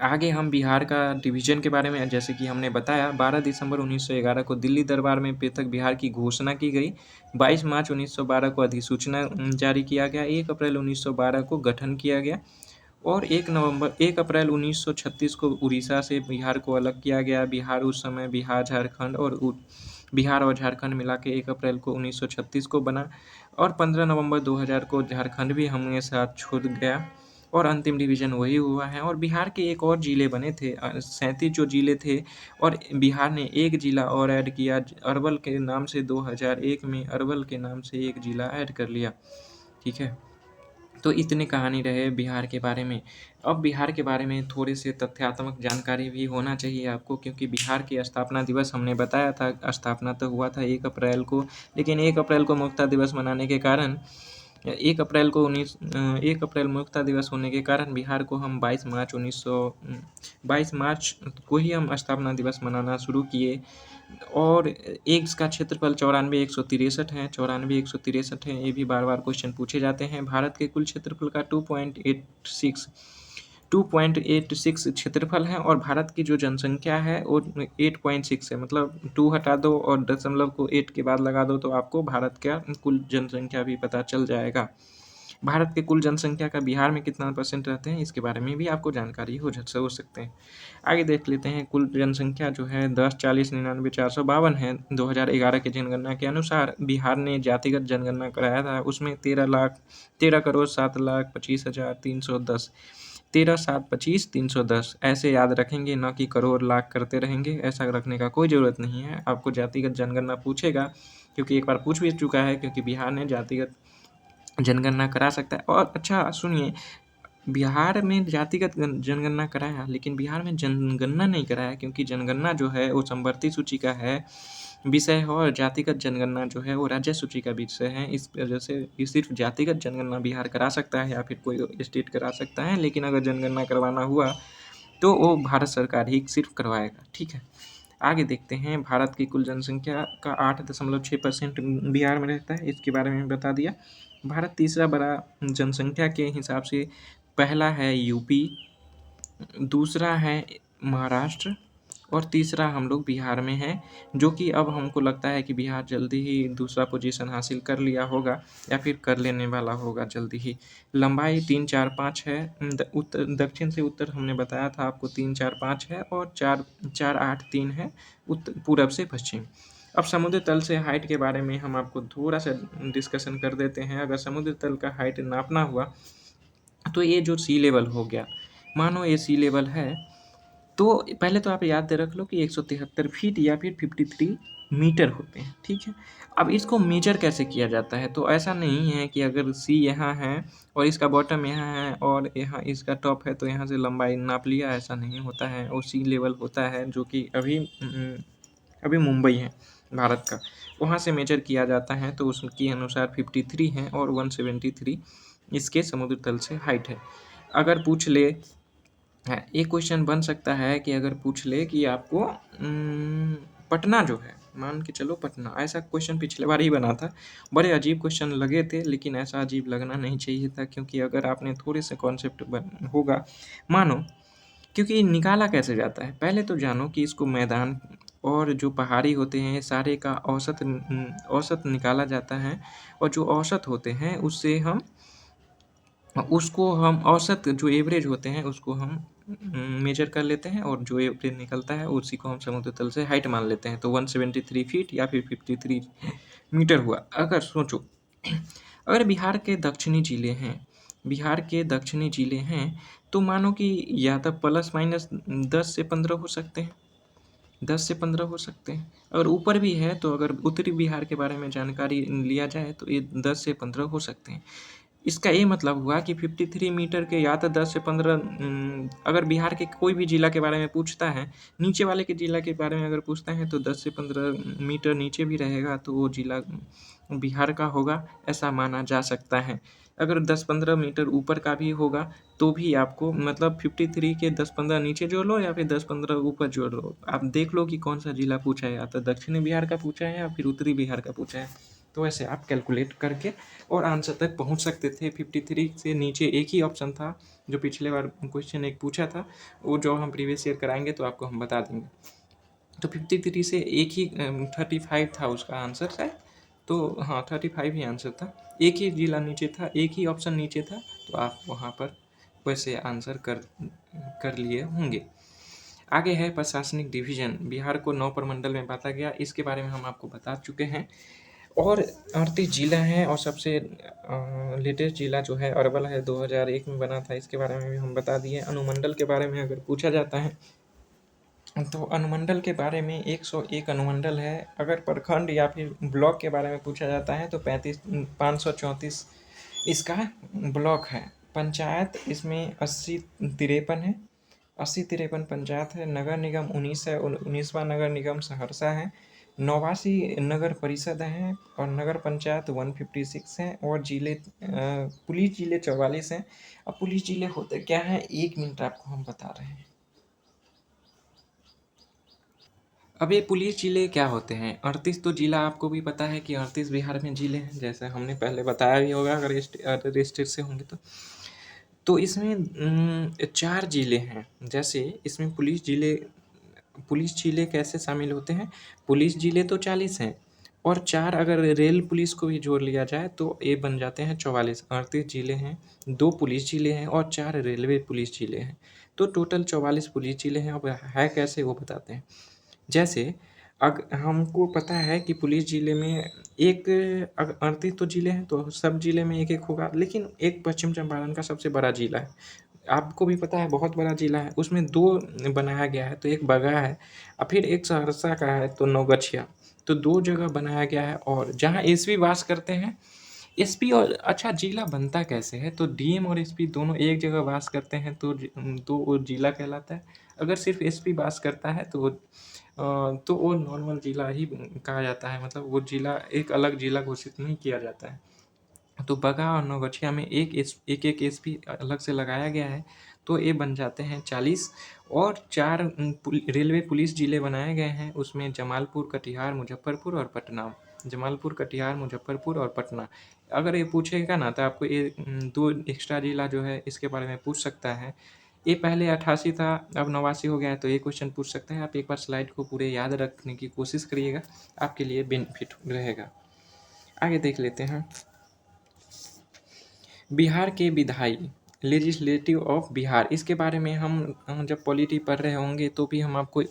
आगे हम बिहार का डिवीज़न के बारे में, जैसे कि हमने बताया, 12 दिसंबर 1911 को दिल्ली दरबार में पृथक बिहार की घोषणा की गई। 22 मार्च 1912 को अधिसूचना जारी किया गया। 1 अप्रैल 1912 को गठन किया गया, और 1 अप्रैल 1936 को उड़ीसा से बिहार को अलग किया गया। बिहार और झारखंड मिला के 1 अप्रैल को 1936 को बना, और 15 नवंबर 2000 को झारखंड भी हमें साथ छूट गया। और अंतिम डिवीज़न वही हुआ है। और बिहार के एक और ज़िले बने थे, 37 जो ज़िले थे, और बिहार ने एक ज़िला और ऐड किया, अरवल के नाम से 2001 में अरवल के नाम से एक ज़िला ऐड कर लिया। ठीक है? तो इतनी कहानी रहे बिहार के बारे में। अब बिहार के बारे में थोड़े से तथ्यात्मक जानकारी भी होना चाहिए आपको, क्योंकि बिहार की स्थापना दिवस हमने बताया था, स्थापना तो हुआ था 1 अप्रैल को, लेकिन 1 अप्रैल को मुक्ता दिवस मनाने के कारण 1 अप्रैल मुक्ता दिवस होने के कारण बिहार को हम 22 मार्च को ही हम स्थापना दिवस मनाना शुरू किए। और एक इसका क्षेत्रफल 94,163 है, 94,163 है, ये भी बार-बार क्वेश्चन पूछे जाते हैं। भारत के कुल क्षेत्रफल का 2.86 क्षेत्रफल है, और भारत की जो जनसंख्या है वो 8.6 है, मतलब 2 हटा दो और दशमलव को 8 के बाद लगा दो तो आपको भारत का कुल जनसंख्या भी पता चल जाएगा। भारत के कुल जनसंख्या का बिहार में कितना % रहते हैं, इसके बारे में भी आपको जानकारी हो सकते हैं। आगे देख लेते हैं। कुल जनसंख्या जो है 10,40,99,452 है। 2011 की जनगणना के अनुसार बिहार ने जातिगत जनगणना कराया था, उसमें 13,07,25,310 13,7,25,310 ऐसे याद रखेंगे, ना कि करोड़ लाख करते रहेंगे। ऐसा रखने का कोई ज़रूरत नहीं है। आपको जातिगत जनगणना पूछेगा, क्योंकि एक बार पूछ भी चुका है, क्योंकि बिहार ने जातिगत जनगणना करा सकता है। और अच्छा सुनिए, बिहार में जातिगत जनगणना कराया, लेकिन बिहार में जनगणना नहीं कराया, क्योंकि जनगणना जो है वो समवर्ती सूची का है विषय है, और जातिगत जनगणना जो है वो राज्य सूची का विषय है। इस वजह से ये सिर्फ जातिगत जनगणना बिहार करा सकता है, या फिर कोई स्टेट करा सकता है, लेकिन अगर जनगणना करवाना हुआ तो वो भारत सरकार ही सिर्फ करवाएगा। ठीक है? आगे देखते हैं। भारत की कुल जनसंख्या का 8.6% बिहार में रहता है, इसके बारे में बता दिया। भारत तीसरा बड़ा जनसंख्या के हिसाब से, पहला है यूपी, दूसरा है महाराष्ट्र, और तीसरा हम लोग बिहार में हैं, जो कि अब हमको लगता है कि बिहार जल्दी ही दूसरा पोजीशन हासिल कर लिया होगा, या फिर कर लेने वाला होगा जल्दी ही। लंबाई 3, 4, 5 है। दक्षिण से उत्तर हमने बताया था आपको 3, 4, 5 है, और 4, 4, 8, 3 है पूरब से पश्चिम। अब समुद्र तल से हाइट के बारे में हम आपको थोड़ा सा डिस्कशन कर देते हैं। अगर समुद्र तल का हाइट नापना हुआ, तो ये जो सी लेवल हो गया, मानो ये सी लेवल है, तो पहले तो आप याद रख लो कि 173 फीट या फिर 53 मीटर होते हैं। ठीक है? अब इसको मेजर कैसे किया जाता है, तो ऐसा नहीं है कि अगर सी यहाँ है और इसका बॉटम यहाँ है और यहाँ इसका टॉप है, तो यहाँ से लंबाई नाप लिया, ऐसा नहीं होता है। वो सी लेवल होता है, जो कि अभी मुंबई है भारत का, वहाँ से मेजर किया जाता है, तो उसके अनुसार 53 है और 173 इसके समुद्र तल से हाइट है। अगर पूछ ले, एक क्वेश्चन बन सकता है कि अगर पूछ ले कि आपको पटना जो है, मान के चलो पटना, ऐसा क्वेश्चन पिछले बार ही बना था। बड़े अजीब क्वेश्चन लगे थे, लेकिन ऐसा अजीब लगना नहीं चाहिए था, क्योंकि अगर आपने थोड़े से कॉन्सेप्ट होगा, मानो, क्योंकि निकाला कैसे जाता है, पहले तो जानो कि इसको मैदान और जो पहाड़ी होते हैं सारे का औसत निकाला जाता है, और जो औसत होते हैं उसको हम औसत जो एवरेज होते हैं उसको हम मेजर कर लेते हैं, और जो एवरेज निकलता है उसी को हम समुद्र तल से हाइट मान लेते हैं। तो 173 फीट या फिर 53 मीटर हुआ। अगर सोचो, अगर बिहार के दक्षिणी ज़िले हैं, तो मानो कि या तो प्लस माइनस 10 से 15 हो सकते हैं, 10 से 15 हो सकते हैं। अगर ऊपर भी है, तो अगर उत्तरी बिहार के बारे में जानकारी लिया जाए, तो ये 10 से 15 हो सकते हैं। इसका ये मतलब हुआ कि 53 मीटर के या तो 10 से 15, अगर बिहार के कोई भी ज़िला के बारे में पूछता है, नीचे वाले के ज़िला के बारे में अगर पूछता है, तो 10 से 15 मीटर नीचे भी रहेगा, तो वो ज़िला बिहार का होगा, ऐसा माना जा सकता है। अगर 10-15 मीटर ऊपर का भी होगा, तो भी आपको, मतलब 53 के 10-15 नीचे जोड़ लो या फिर 10-15 ऊपर जोड़ लो। आप देख लो कि कौन सा ज़िला पूछा है, या तो दक्षिणी बिहार का पूछा है या फिर उत्तरी बिहार का पूछा है। तो ऐसे आप कैलकुलेट करके और आंसर तक पहुंच सकते थे। 53 से नीचे एक ही ऑप्शन था, जो पिछले बार क्वेश्चन एक पूछा था, वो जो हम प्रीवियस ईयर कराएंगे तो आपको हम बता देंगे। तो 53 से एक ही 35 था उसका आंसर शायद, तो हाँ 35 ही आंसर था। एक ही जिला नीचे था, एक ही ऑप्शन नीचे था, तो आप वहाँ पर वैसे आंसर कर लिए होंगे। आगे है प्रशासनिक डिवीज़न। बिहार को 9 प्रमंडल में बांटा गया, इसके बारे में हम आपको बता चुके हैं। और 38 ज़िला हैं और सबसे लेटेस्ट ज़िला जो है अरवल है, 2001 में बना था। इसके बारे में भी हम बता दिए। अनुमंडल के बारे में अगर पूछा जाता है तो अनुमंडल के बारे में 101 अनुमंडल है। अगर प्रखंड या फिर ब्लॉक के बारे में पूछा जाता है तो 534 इसका ब्लॉक है। पंचायत इसमें 80 53 है, 80 53 पंचायत है। नगर निगम 19 है, 19वां नगर निगम सहरसा है। 89 नगर परिषद हैं और नगर पंचायत 156 हैं और पुलिस जिले 44 हैं। अब पुलिस जिले होते क्या हैं, 1 मिनट आपको हम बता रहे हैं। अब ये पुलिस जिले क्या होते हैं? 38 तो जिला आपको भी पता है कि 38 बिहार में जिले हैं, जैसे हमने पहले बताया भी होगा अगर अदर स्टेट से होंगे तो। तो इसमें 4 जिले हैं। जैसे इसमें पुलिस जिले कैसे शामिल होते हैं? पुलिस जिले तो 40 हैं और 4 अगर रेल पुलिस को भी जोड़ लिया जाए तो ये बन जाते हैं 44। 38 जिले हैं, 2 पुलिस जिले हैं और 4 रेलवे पुलिस जिले हैं। तो टोटल 44 पुलिस जिले हैं। अब है कैसे वो बताते हैं। जैसे अग हमको पता है कि पुलिस ज़िले में एक 38 तो ज़िले हैं तो सब ज़िले में एक-एक होगा, लेकिन एक पश्चिम चंपारण का सबसे बड़ा ज़िला है। आपको भी पता है बहुत बड़ा ज़िला है, उसमें 2 बनाया गया है, तो एक बगहा है और फिर एक सहरसा का है तो नवगछिया। तो 2 जगह बनाया गया है और जहाँ एसपी वास करते हैं, एसपी और अच्छा ज़िला बनता कैसे है? तो डीएम और एसपी दोनों एक जगह वास करते हैं तो वो ज़िला कहलाता है। अगर सिर्फ़ एसपी वास करता है तो वो नॉर्मल ज़िला ही कहा जाता है, मतलब वो ज़िला एक अलग ज़िला घोषित नहीं किया जाता है। तो बगहा और नवगछिया में एक-एक एसपी अलग से लगाया गया है, तो ये बन जाते हैं 40 और 4 रेलवे पुलिस ज़िले बनाए गए हैं, उसमें जमालपुर, कटिहार, मुज़फ्फरपुर और पटना। जमालपुर, कटिहार, मुज़फ्फरपुर और पटना। अगर ये पूछेगा ना तो आपको ये 2 एक्स्ट्रा ज़िला जो है इसके बारे में पूछ सकता है। ये पहले 88 था, अब 89 हो गया है, तो ये क्वेश्चन पूछ सकते हैं। आप एक बार स्लाइड को पूरे याद रखने की कोशिश करिएगा, आपके लिए बेनिफिट रहेगा। आगे देख लेते हैं। बिहार के विधायी लेजिस्लेटिव ऑफ बिहार, इसके बारे में हम जब पॉलिटी पढ़ रहे होंगे तो भी हम आपको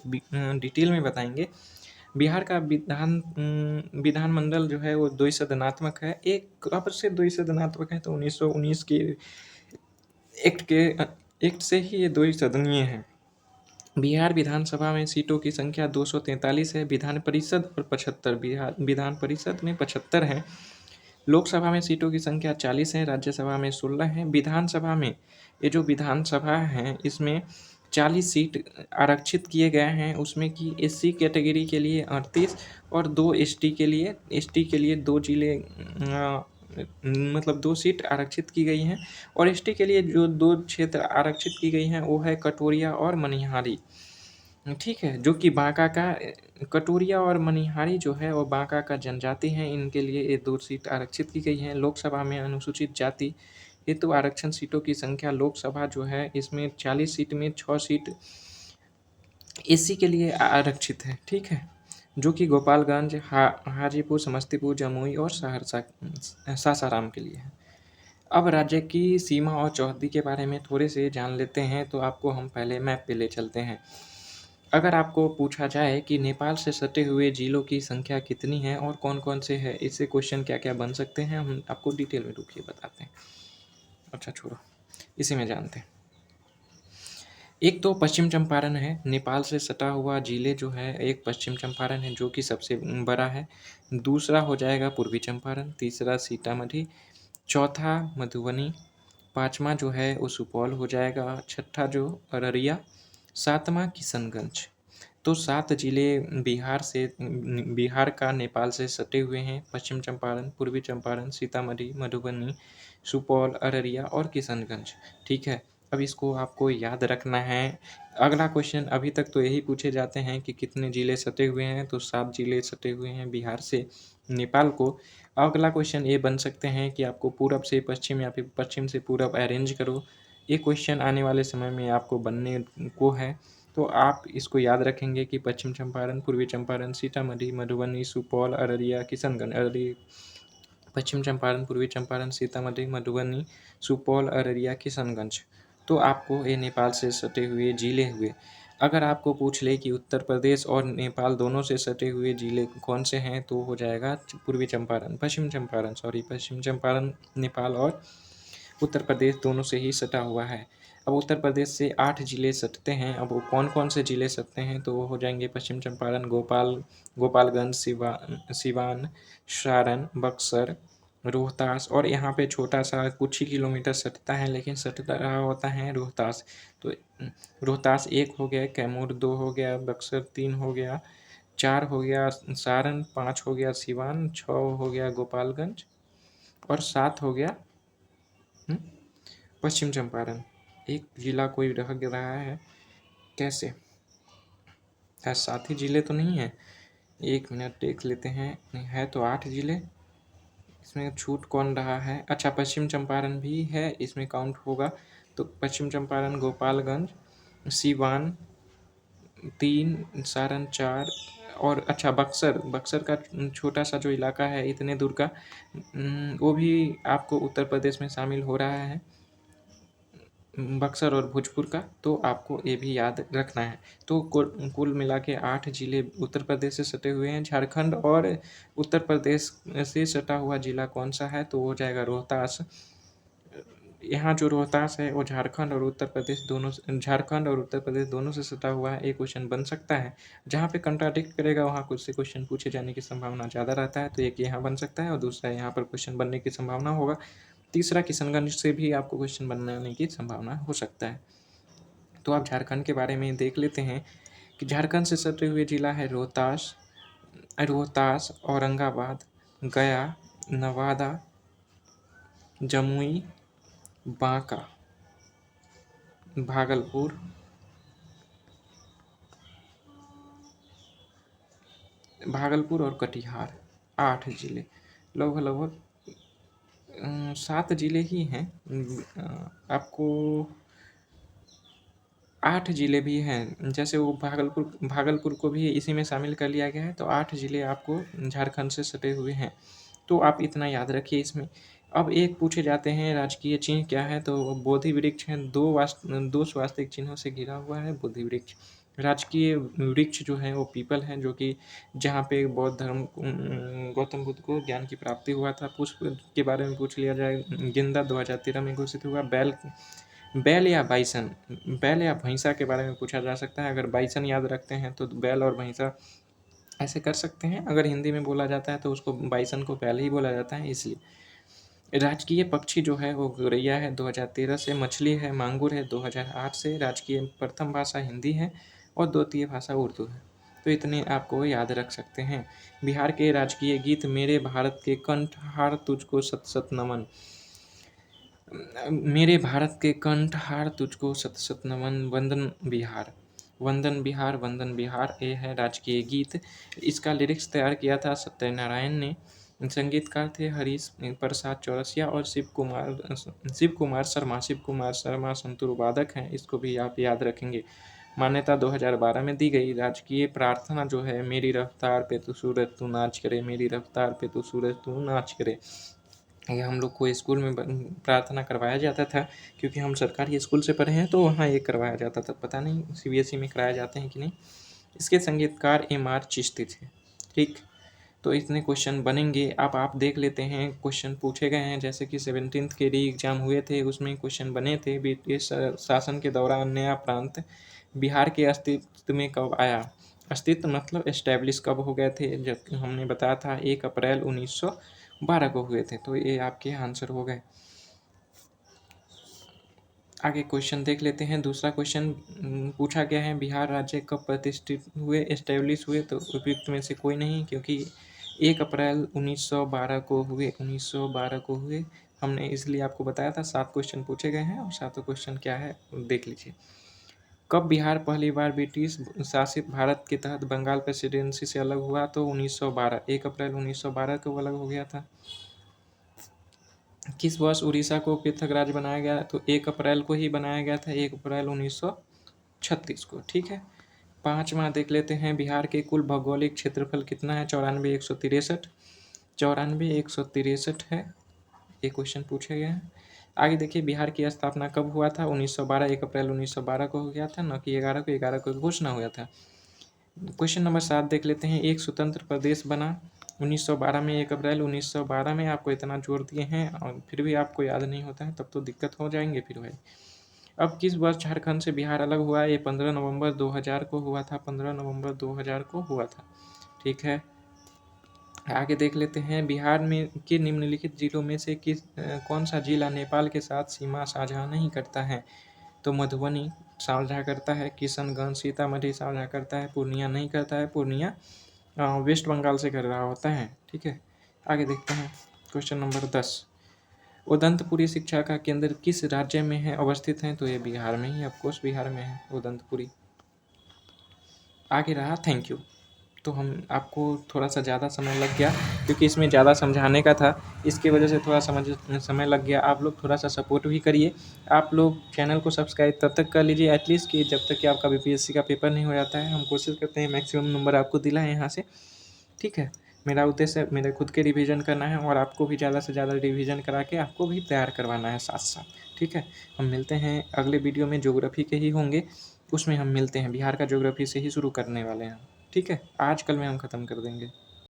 डिटेल में बताएंगे। बिहार का विधानमंडल जो है वो द्विसदनात्मक है। एक कब से द्विसदनात्मक है तो 1919 के एक्ट के एक्ट से ही ये द्विसदनीय है। बिहार विधानसभा में सीटों की संख्या 243 है। विधान परिषद और 75, बिहार विधान परिषद में 75 हैं। लोकसभा में सीटों की संख्या 40 है, राज्यसभा में 16 है। विधानसभा में ये जो विधानसभा है इसमें 40 सीट आरक्षित किए गए हैं, उसमें कि एससी कैटेगरी के लिए 38 और 2 एसटी के लिए 2 जिले मतलब 2 सीट आरक्षित की गई हैं और एसटी के लिए जो 2 क्षेत्र आरक्षित की गई हैं वो है कटोरिया और मनिहारी। ठीक है, जो कि बाँका का कटोरिया और मनिहारी जो है वो बाँका का जनजाति हैं, इनके लिए ये 2 सीट आरक्षित की गई हैं। लोकसभा में अनुसूचित जाति हेतु आरक्षण सीटों की संख्या लोकसभा जो है इसमें 40 सीट में 6 सीट एससी के लिए आरक्षित है, ठीक है? जो कि गोपालगंज, हाजीपुर, समस्तीपुर, जमुई और सहरसा सासाराम के लिए है। अब राज्य की सीमा और चौहद्दी के बारे में थोड़े से जान लेते हैं, तो आपको हम पहले मैप पे ले चलते हैं। अगर आपको पूछा जाए कि नेपाल से सटे हुए जिलों की संख्या कितनी है और कौन-कौन से हैं, इससे क्वेश्चन क्या-क्या बन सकते हैं, हम आपको डिटेल में रुकिए बताते हैं। अच्छा छोड़ो, इसी में जानते हैं। एक तो पश्चिम चंपारण है, नेपाल से सटा हुआ जिले जो है एक पश्चिम चंपारण है जो कि सबसे बड़ा है। दूसरा हो जाएगा पूर्वी चंपारण, तीसरा सीतामढ़ी, चौथा मधुबनी, पाँचवा जो है वो सुपौल हो जाएगा, छठा जो अररिया, सातवां किशनगंज। तो 7 जिले बिहार का नेपाल से सटे हुए हैं। पश्चिम चंपारण, पूर्वी चंपारण, सीतामढ़ी, मधुबनी, सुपौल, अररिया और किशनगंज। ठीक है, अब इसको आपको याद रखना है। अगला क्वेश्चन अभी तक तो यही पूछे जाते हैं कि कितने ज़िले सटे हुए हैं, तो 7 ज़िले सटे हुए हैं बिहार से नेपाल को। अगला क्वेश्चन ये बन सकते हैं कि आपको पूरब से पश्चिम या फिर पश्चिम से पूरब अरेंज करो। ये क्वेश्चन आने वाले समय में आपको बनने को है। तो आप इसको याद रखेंगे कि पश्चिम चंपारण, पूर्वी चंपारण, सीतामढ़ी, मधुबनी, सुपौल, अररिया, किशनगंज। पश्चिम चंपारण, पूर्वी चंपारण, सीतामढ़ी, मधुबनी, सुपौल, अररिया, किशनगंज। तो आपको ये नेपाल से सटे हुए ज़िले हुए। अगर आपको पूछ ले कि उत्तर प्रदेश और नेपाल दोनों से सटे हुए ज़िले कौन से हैं, तो हो जाएगा पूर्वी चंपारण, पश्चिम चंपारण, सॉरी, पश्चिम चंपारण नेपाल और उत्तर प्रदेश दोनों से ही सटा हुआ है। अब उत्तर प्रदेश से 8 ज़िले सटते हैं। अब वो कौन-कौन से ज़िले सटते हैं, तो वो हो जाएँगे पश्चिम चंपारण, गोपालगंज, सिवान, सारण, बक्सर, रोहतास, और यहाँ पे छोटा-सा कुछ ही किलोमीटर सटता है, लेकिन सट रहा होता है रोहतास। तो रोहतास 1 हो गया, कैमूर 2 हो गया, बक्सर 3 हो गया, 4 हो गया सारण, 5 हो गया सिवान, 6 हो गया गोपालगंज और 7 हो गया हुँ? पश्चिम चंपारण। एक जिला कोई रह रहा है, कैसे? क्या 7 ही जिले तो नहीं है? 1 मिनट देख लेते हैं। नहीं, है तो 8 जिले। इसमें छूट कौन रहा है? अच्छा, पश्चिम चंपारण भी है, इसमें काउंट होगा। तो पश्चिम चंपारण, गोपालगंज, सिवान 3, सारण 4, और अच्छा, बक्सर का छोटा-सा जो इलाका है इतने दूर का, वो भी आपको उत्तर प्रदेश में शामिल हो रहा है। बक्सर और भोजपुर का, तो आपको ये भी याद रखना है। तो कुल मिला के 8 ज़िले उत्तर प्रदेश से सटे हुए हैं। झारखंड और उत्तर प्रदेश से सटा हुआ ज़िला कौन-सा है, तो वो हो जाएगा रोहतास। यहाँ जो रोहतास है वो झारखंड और उत्तर प्रदेश दोनों से सटा हुआ है। ये क्वेश्चन बन सकता है। जहाँ पे कंट्राडिक्ट करेगा वहाँ कुछ से क्वेश्चन पूछे जाने की संभावना ज़्यादा रहता है। तो एक यहाँ बन सकता है और दूसरा यहाँ पर क्वेश्चन बनने की संभावना होगा। तीसरा किशनगंज से भी आपको क्वेश्चन बनने की संभावना हो सकता है। तो आप झारखंड के बारे में देख लेते हैं कि झारखंड से सटे हुए जिला है रोहतास, औरंगाबाद, गया, नवादा, जमुई, बांका, भागलपुर, और कटिहार। 8 जिले, लगभग 7 जिले ही हैं। आपको 8 जिले भी हैं। जैसे वो भागलपुर को भी इसी में शामिल कर लिया गया है, तो 8 जिले आपको झारखंड से सटे हुए हैं। तो आप इतना याद रखिए इसमें। अब एक पूछे जाते हैं राजकीय चिन्ह क्या है, तो बोधि वृक्ष है। 2 स्वास्तिक चिन्हों से घिरा हुआ है बोधि वृक्ष। राजकीय वृक्ष जो है वो पीपल है, जो कि जहाँ पे बौद्ध धर्म गौतम बुद्ध को ज्ञान की प्राप्ति हुआ था। पुष्प के बारे में पूछ लिया जाए, गेंदा 2013 में घोषित हुआ। बैल या बाइसन, बैल या भैंसा के बारे में पूछा जा सकता है। अगर बाइसन याद रखते हैं तो बैल और भैंसा ऐसे कर सकते हैं। अगर हिंदी में बोला जाता है तो उसको बाइसन को बैल ही बोला जाता है, इसलिए। राजकीय पक्षी जो है वो गौरैया है 2013 से। मछली है मांगुर है 2008 से। राजकीय प्रथम भाषा हिंदी है और द्वितीय भाषा उर्दू है। तो इतने आपको याद रख सकते हैं। बिहार के राजकीय गीत मेरे भारत के कंठहार तुझको सत सत नमन। मेरे भारत के कंठहार तुझको सत सत नमन, वंदन बिहार, ये है राजकीय गीत। इसका लिरिक्स तैयार किया था सत्यनारायण ने। संगीतकार थे हरीश प्रसाद चौरसिया और शिव कुमार शर्मा संतूर वादक हैं। इसको भी आप याद रखेंगे। मान्यता 2012 में दी गई। राजकीय प्रार्थना जो है, मेरी रफ्तार पे तू सूरज तू नाच करे, मेरी रफ्तार पे तू सूरज तू नाच करे। ये हम लोग को स्कूल में प्रार्थना करवाया जाता था, क्योंकि हम सरकारी स्कूल से पढ़े हैं, तो वहाँ ये करवाया जाता था। पता नहीं सीबीएसई में कराए जाते हैं कि नहीं। इसके संगीतकार एम.आर. चिश्ती थे। ठीक, तो इतने क्वेश्चन बनेंगे। अब आप देख लेते हैं क्वेश्चन पूछे गए हैं। जैसे कि 17th के री एग्जाम हुए थे, उसमें क्वेश्चन बने थे। ब्रिटिश शासन के दौरान नया प्रांत बिहार के अस्तित्व में कब आया? अस्तित्व मतलब एस्टेब्लिश कब हो गए थे? जब हमने बताया था 1 अप्रैल 1912 को हुए थे। तो ये आपके आंसर हो गए। आगे क्वेश्चन देख लेते हैं। दूसरा क्वेश्चन पूछा गया है, बिहार राज्य कब प्रतिष्ठित हुए, एस्टेब्लिश हुए? तो उपयुक्त में से कोई नहीं, क्योंकि 1 अप्रैल 1912 को हुए। 1912 को हुए। हमने इसलिए आपको बताया था। 7 क्वेश्चन पूछे गए हैं और 7 क्वेश्चन क्या है देख लीजिए। कब बिहार पहली बार ब्रिटिश शासित भारत के तहत बंगाल प्रेसिडेंसी से अलग हुआ? तो 1912, 1 अप्रैल 1912 को अलग हो गया था। किस वर्ष उड़ीसा को पृथक राज्य बनाया गया? तो 1 अप्रैल को ही बनाया गया था, 1 अप्रैल 1936 को। ठीक है। 5वां देख लेते हैं, बिहार के कुल भौगोलिक क्षेत्रफल कितना है? 94,163। 94,163 है। ये क्वेश्चन पूछे गए हैं। आगे देखिए बिहार की स्थापना कब हुआ था? 1912, 1 अप्रैल 1912 को हो गया था, न कि 11 को। 11 को घोषणा हुआ था। क्वेश्चन नंबर 7 देख लेते हैं। एक स्वतंत्र प्रदेश बना 1912 में, 1 अप्रैल 1912 में। आपको इतना जोर दिए हैं और फिर भी आपको याद नहीं होता है, तब तो दिक्कत हो जाएंगे फिर भाई। अब किस वर्ष झारखंड से बिहार अलग हुआ? ये 15 नवंबर 2000 को हुआ था। 15 नवंबर 2000 को हुआ था। ठीक है, आगे देख लेते हैं। बिहार में के निम्नलिखित जिलों में से कौन सा जिला नेपाल के साथ सीमा साझा नहीं करता है? तो मधुबनी साझा करता है, किशनगंज, सीतामढ़ी साझा करता है, पूर्णिया नहीं करता है। पूर्णिया वेस्ट बंगाल से कर रहा होता है। ठीक है, आगे देखते हैं। क्वेश्चन नंबर 10, उदंतपुरी शिक्षा का केंद्र किस राज्य में है अवस्थित है? तो ये बिहार में ही, ऑफकोर्स बिहार में है उदंतपुरी। आगे रहा, थैंक यू। तो हम आपको थोड़ा सा ज़्यादा समय लग गया क्योंकि इसमें ज़्यादा समझाने का था, इसकी वजह से थोड़ा समय लग गया। आप लोग थोड़ा सा सपोर्ट भी करिए। आप लोग चैनल को सब्सक्राइब तब तक कर लीजिए एटलीस्ट कि जब तक कि आपका बीपीएससी का पेपर नहीं हो जाता है। हम कोशिश करते हैं मैक्सिमम नंबर आपको दिलाएं यहाँ से। ठीक है, मेरा उद्देश्य मेरे खुद के रिवीजन करना है और आपको भी ज़्यादा से ज़्यादा रिवीजन करा के आपको भी तैयार करवाना है साथ साथ। ठीक है, हम मिलते हैं अगले वीडियो में, ज्योग्राफी के ही होंगे, उसमें हम मिलते हैं। बिहार का ज्योग्राफी से ही शुरू करने वाले हैं। ठीक है, आज कल में हम ख़त्म कर देंगे।